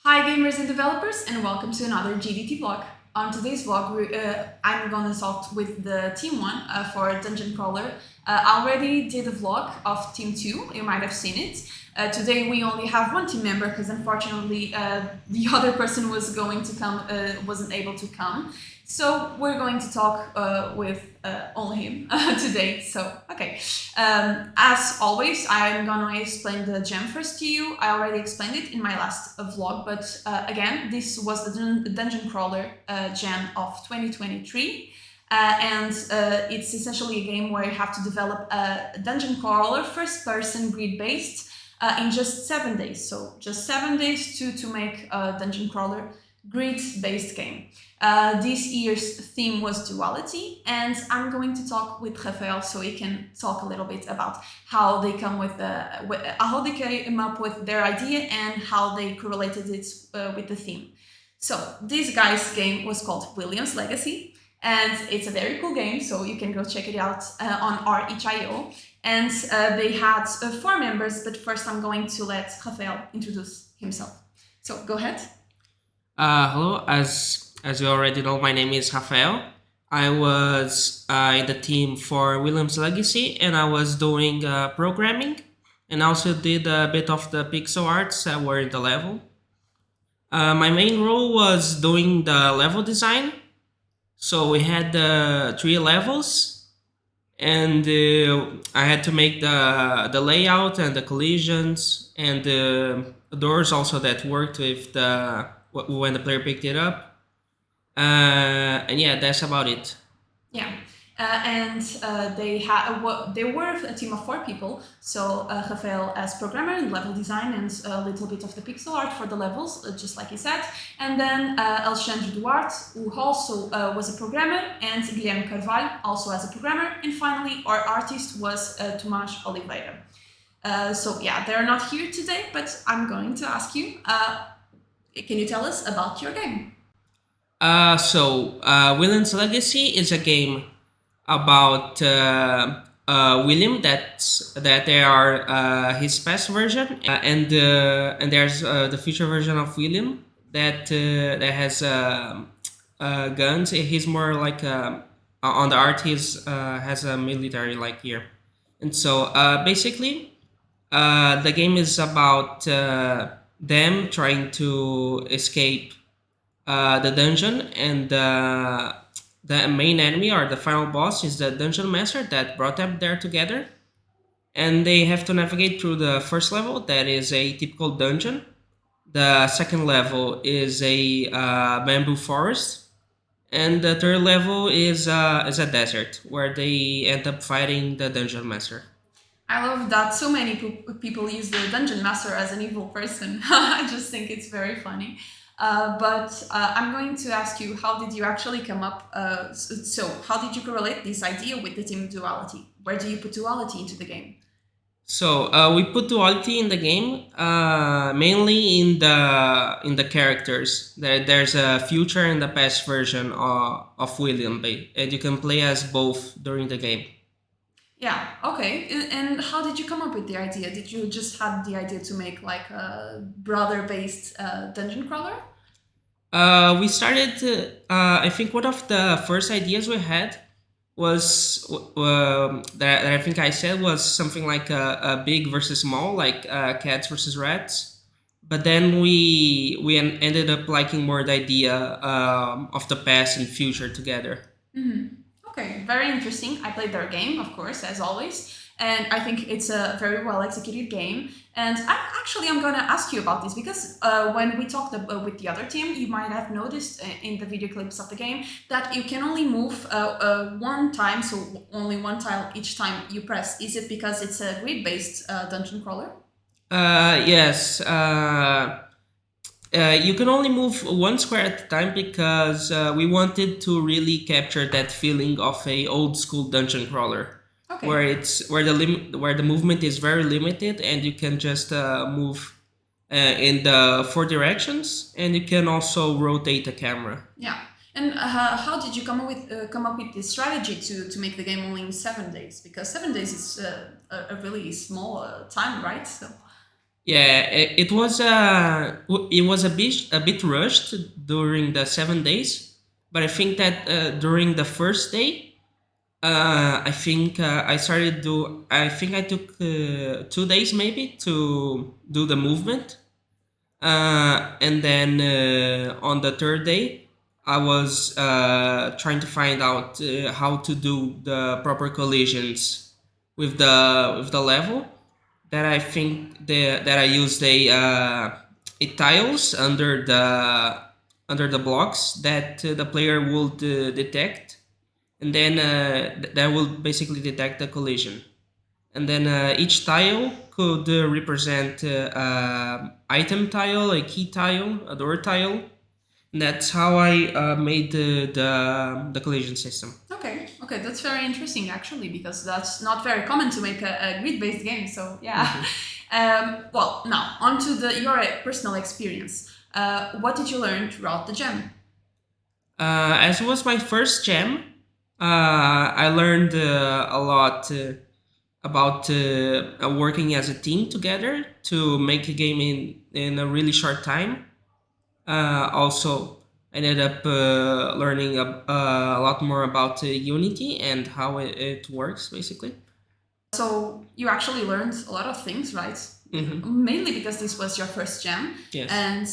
Hi gamers and developers, and welcome to another GDT vlog. On today's vlog, I'm gonna talk with the Team 1 for Dungeon Crawler. I already did a vlog of Team 2, you might have seen it. Today we only have one team member because unfortunately the other person was going to come, wasn't able to come. So we're going to talk with only him today. So, okay. As always, I'm gonna explain the gem first to you. I already explained it in my last vlog, but again, this was the Dungeon Crawler gem of 2023. And it's essentially a game where you have to develop a dungeon crawler, first-person grid-based, in just 7 days. So just 7 days to make a dungeon crawler grid-based game. This year's theme was duality, and I'm going to talk with Rafael so he can talk a little bit about how they come how they came up with their idea and how they correlated it with the theme. So this guy's game was called William's Legacy, and it's a very cool game, so you can go check it out on r/itch.io. And they had 4 members, but first I'm going to let Rafael introduce himself. So go ahead. Hello, as you already know, my name is Rafael. I was in the team for William's Legacy, and I was doing programming, and also did a bit of the pixel arts that were in the level. My main role was doing the level design. So we had 3 levels, and I had to make the layout and the collisions and the doors also that worked with when the player picked it up. And yeah, that's about it. Yeah. They were a team of 4 people. So Rafael as programmer and level design and a little bit of the pixel art for the levels, just like he said. And then Alexandre Duarte, who also was a programmer, and Guilherme Carvalho, also as a programmer. And finally, our artist was Tomás Oliveira. So yeah, they're not here today, but I'm going to ask you, can you tell us about your game? William's Legacy is a game about William that they are his past version, and there's the future version of William that has guns. He's more like on the art. He's has a military like gear, and so basically the game is about them trying to escape the dungeon, and the main enemy or the final boss is the dungeon master that brought them there together. And they have to navigate through the first level, that is a typical dungeon. The second level is a bamboo forest, and the third level is a desert where they end up fighting the dungeon master. I love that so many people use the dungeon master as an evil person. I just think it's very funny. But I'm going to ask you, how did you actually come up? So how did you correlate this idea with the team duality? Where do you put duality into the game? So we put duality in the game, mainly in the characters. There's a future and the past version of William, and you can play as both during the game. Yeah, okay. And how did you come up with the idea? Did you just have the idea to make like a brother-based dungeon crawler? We started. I think one of the first ideas we had was that I think I said was something like a big versus small, like cats versus rats. But then ended up liking more the idea of the past and future together. Mm-hmm. Okay, very interesting. I played their game, of course, as always, and I think it's a very well executed game. And I'm gonna ask you about this because when we talked with the other team, you might have noticed in the video clips of the game that you can only move one time, so only one tile each time you press. Is it because it's a grid-based dungeon crawler? Yes. You can only move one square at a time because we wanted to really capture that feeling of a old school dungeon crawler, Okay. where the movement is very limited, and you can just move in the 4 directions, and you can also rotate the camera. Yeah. And how did you come up with this strategy to make the game only in 7 days? Because 7 days is a really small time, right? So. Yeah, it was a bit rushed during the 7 days, but I think that during the first day, I think I think I took 2 days maybe to do the movement, and then on the third day, I was trying to find out how to do the proper collisions with the level. That I think that I used a tiles under the blocks that the player would detect, and then that will basically detect the collision. And then each tile could represent item tile, a key tile, a door tile. And that's how I made the collision system. Okay, okay, that's very interesting actually, because that's not very common to make a grid-based game. So yeah. Well, now on to your personal experience. What did you learn throughout the jam? As it was my first jam, I learned a lot about working as a team together to make a game in a really short time. Also, I ended up learning a lot more about Unity and how it works, basically. So you actually learned a lot of things, right? Mainly because this was your first jam. Yes. And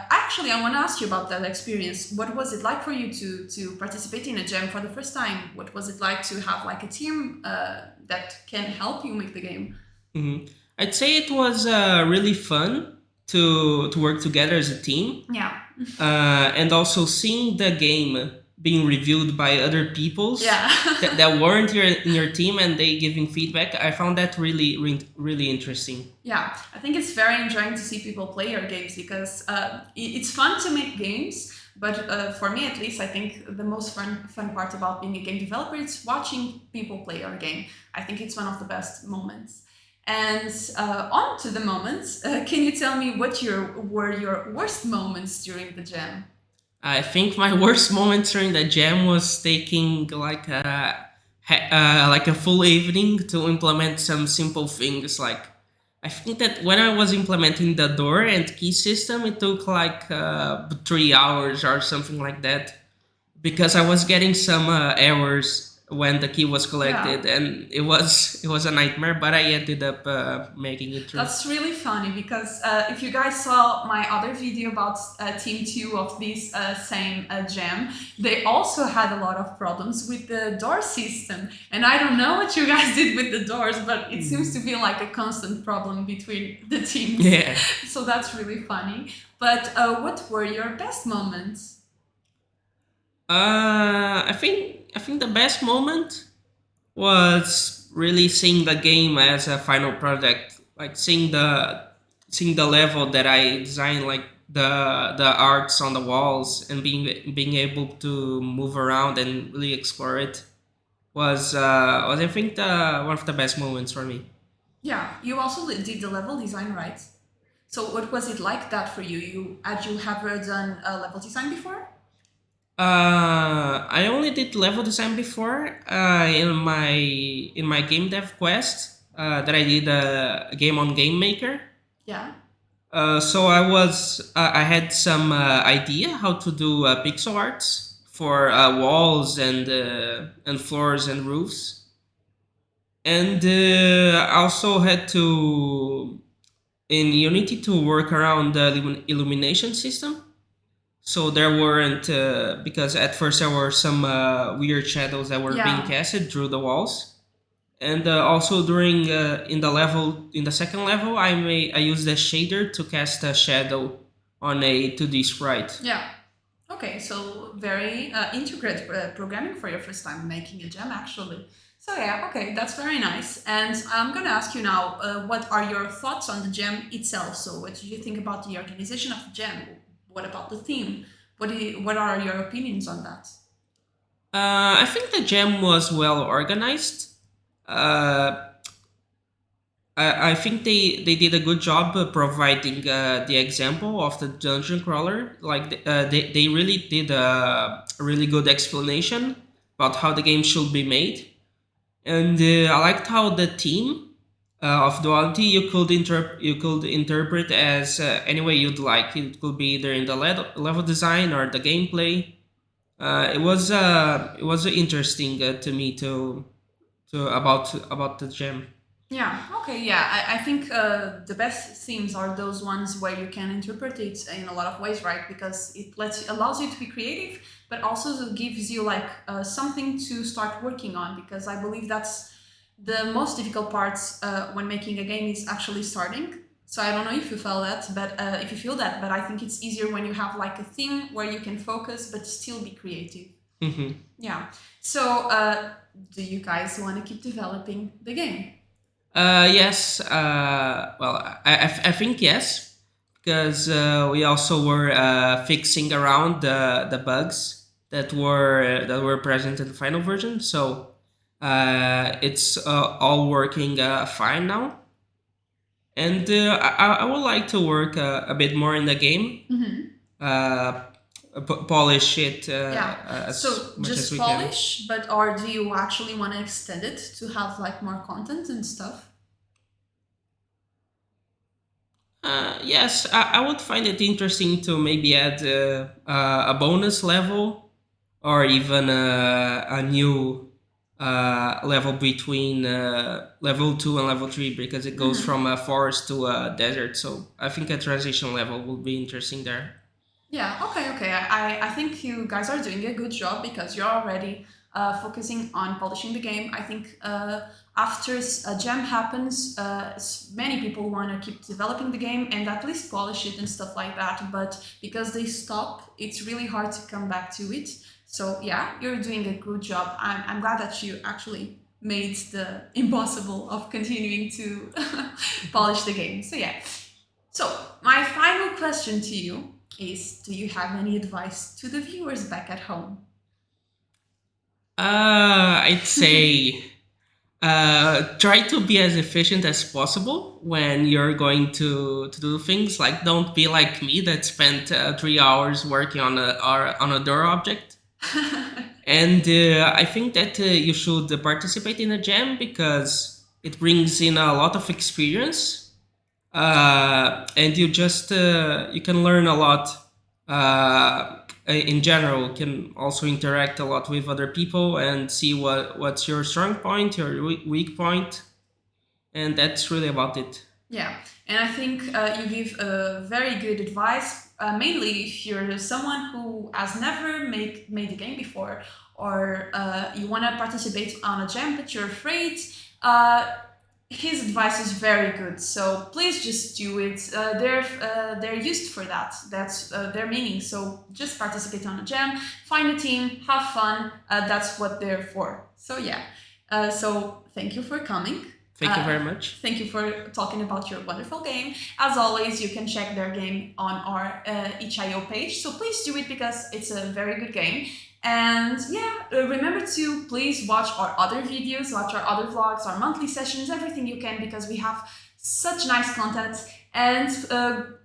actually, I want to ask you about that experience. What was it like for you to participate in a jam for the first time? What was it like to have like a team that can help you make the game? I'd say it was really fun to work together as a team. Yeah. And also seeing the game being reviewed by other peoples Yeah. that weren't in your team, and they giving feedback. I found that really interesting. Yeah, I think it's very enjoying to see people play your games, because it's fun to make games, but for me at least, I think the most fun part about being a game developer is watching people play your game. I think it's one of the best moments. And on to the moments, can you tell me what were your worst moments during the jam? I think my worst moment during the jam was taking like a full evening to implement some simple things. Like, I think that when I was implementing the door and key system, it took like 3 hours or something like that, because I was getting some errors when the key was collected, and it was a nightmare. But I ended up making it through. That's really funny, because if you guys saw my other video about Team 2 of this same jam, they also had a lot of problems with the door system. And I don't know what you guys did with the doors, but it seems to be like a constant problem between the teams. Yeah. So that's really funny. But what were your best moments? I think the best moment was really seeing the game as a final product, like seeing the level that I designed, like the arts on the walls, and being able to move around and really explore it was I think one of the best moments for me. Yeah, you also did the level design, right? So what was it like that for you? Had you ever done level design before? I only did level design before in my game dev quest that I did a game on Game Maker. Yeah. So I had some idea how to do pixel arts for walls and floors and roofs, and I also had to in Unity to work around the illumination system. So there weren't because at first there were some weird shadows that were being casted through the walls, and also during in the second level, I used a shader to cast a shadow on a 2D sprite. Yeah. Okay, so very intricate programming for your first time making a gem, actually. So yeah, okay, that's very nice. And I'm gonna ask you now, what are your thoughts on the gem itself? So what do you think about the organization of the gem? What about the theme? What are your opinions on that? I think the gem was well organized. Uh, I think they did a good job providing the example of the dungeon crawler. Like they really did a really good explanation about how the game should be made, and I liked how the team of duality, you could interpret as any way you'd like. It could be either in the level design or the gameplay. It was interesting to me to about the gem. Yeah, okay, yeah. I think the best themes are those ones where you can interpret it in a lot of ways, right? Because allows you to be creative, but also gives you like something to start working on. Because I believe that's the most difficult parts when making a game is actually starting. So I don't know if you feel that, but if you feel that, but I think it's easier when you have like a theme where you can focus but still be creative. Mm-hmm. Yeah. So do you guys want to keep developing the game? Yes. Well, I think yes, because we also were fixing around the bugs that were present in the final version. So it's all working fine now, and I would like to work a bit more in the game. Mm-hmm. Uh, Polish it Yeah. as So much as just we can. polish, but or do you actually want to extend it to have like more content and stuff? Yes, I would find it interesting to maybe add a bonus level or even a new level between level 2 and level 3 because it goes from a forest to a desert. So I think a transition level will be interesting there. Yeah, okay. I think you guys are doing a good job because you're already focusing on polishing the game. I think after a jam happens, many people want to keep developing the game and at least polish it and stuff like that. But because they stop, it's really hard to come back to it. So yeah, you're doing a good job. I'm glad that you actually made the impossible of continuing to polish the game. So yeah. So my final question to you is, do you have any advice to the viewers back at home? I'd say try to be as efficient as possible when you're going to do things. Like, don't be like me that spent 3 hours working on on a door object. And I think that you should participate in a jam because it brings in a lot of experience, and you can learn a lot. In general, you can also interact a lot with other people and see what's your strong point, your weak point, and that's really about it. Yeah, and I think you give very good advice, mainly if you're someone who has never made a game before, or you want to participate on a jam but you're afraid. His advice is very good, so please just do it. They're used for that. That's their meaning. So just participate on a jam, find a team, have fun. That's what they're for. So yeah. So thank you for coming. Thank you very much. Thank you for talking about your wonderful game. As always, you can check their game on our itch.io page. So please do it because it's a very good game. And yeah, remember to please watch our other videos, watch our other vlogs, our monthly sessions, everything you can because we have such nice content. And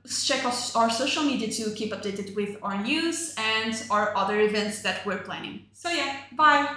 check our social media to keep updated with our news and our other events that we're planning. So yeah, bye!